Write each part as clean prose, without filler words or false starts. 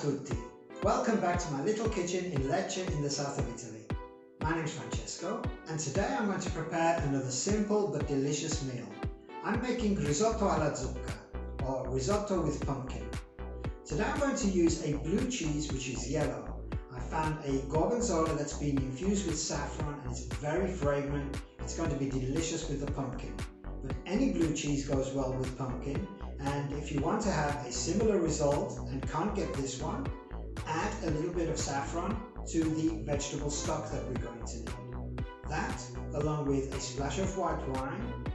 tutti! Welcome back to my little kitchen in Lecce in the south of Italy. My name's Francesco and today I'm going to prepare another simple but delicious meal. I'm making risotto alla zucca, or risotto with pumpkin. Today I'm going to use a blue cheese which is yellow. I found a gorgonzola that's been infused with saffron and it's very fragrant. It's going to be delicious with the pumpkin. But any blue cheese goes well with pumpkin, and if you want to have a similar result and can't get this one, add a little bit of saffron to the vegetable stock that we're going to need. That, along with a splash of white wine,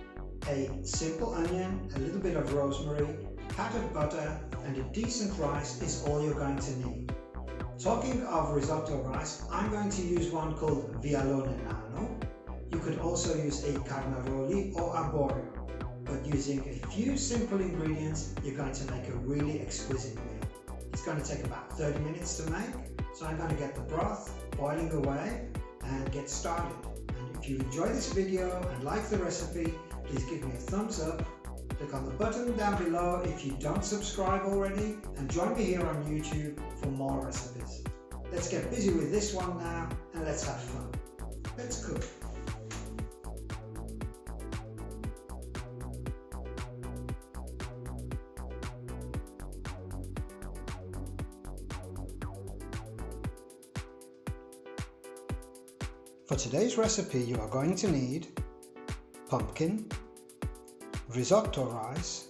a simple onion, a little bit of rosemary, pat of butter and a decent rice is all you're going to need. Talking of risotto rice, I'm going to use one called vialone nano. You could also use a carnaroli or arborio, but using a few simple ingredients, you're going to make a really exquisite meal. It's going to take about 30 minutes to make, so I'm going to get the broth boiling away and get started. And if you enjoy this video and like the recipe, please give me a thumbs up. Click on the button down below if you don't subscribe already, and join me here on YouTube for more recipes. Let's get busy with this one now and let's have fun. Let's cook. For today's recipe you are going to need pumpkin, risotto rice,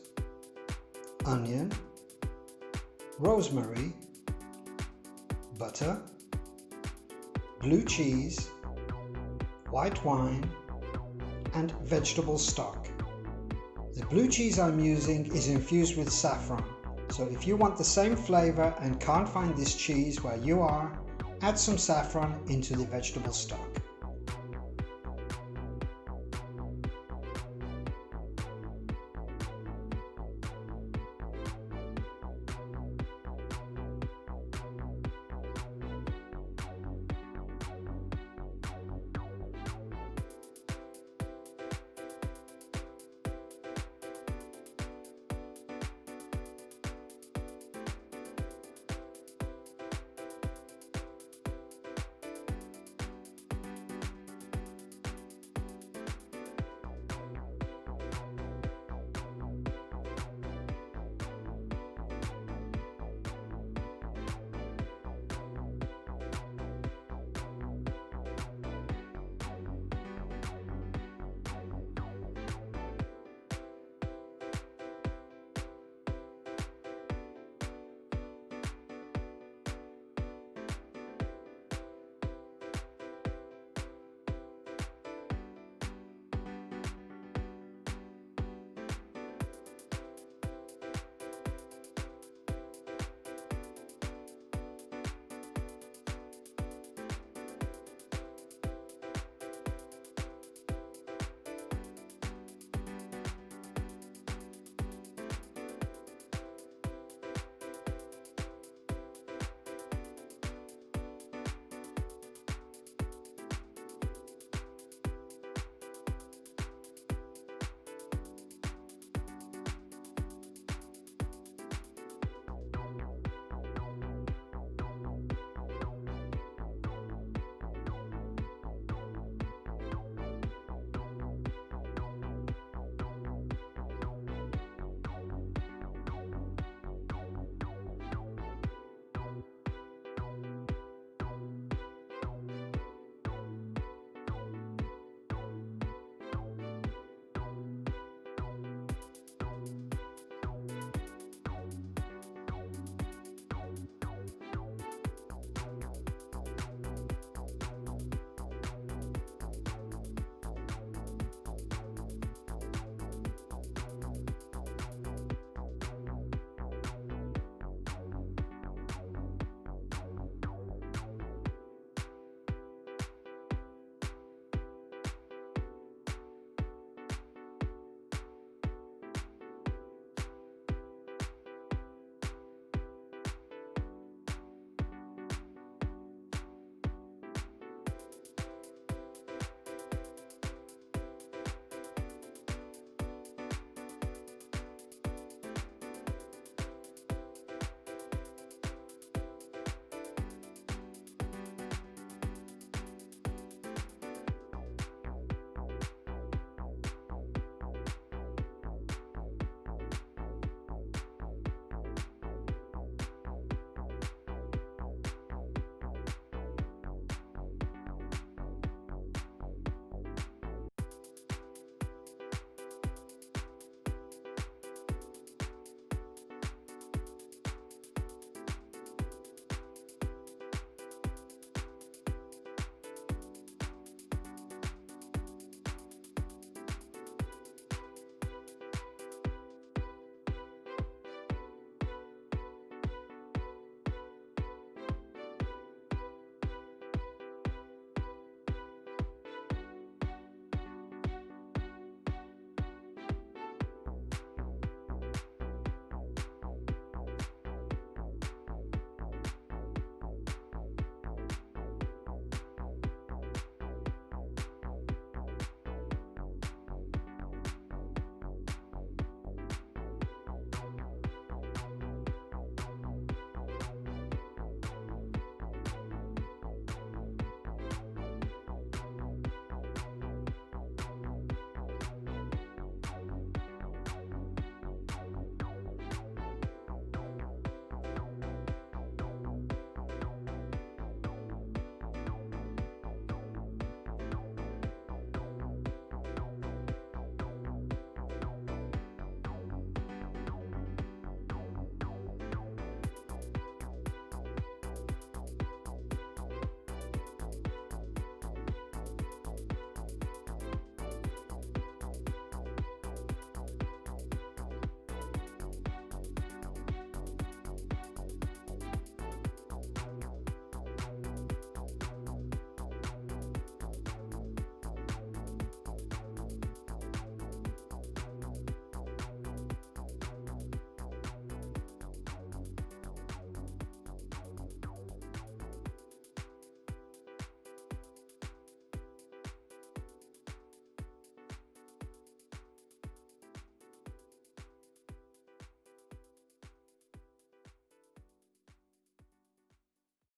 onion, rosemary, butter, blue cheese, white wine, and vegetable stock. The blue cheese I'm using is infused with saffron, so if you want the same flavor and can't find this cheese where you are, add some saffron into the vegetable stock.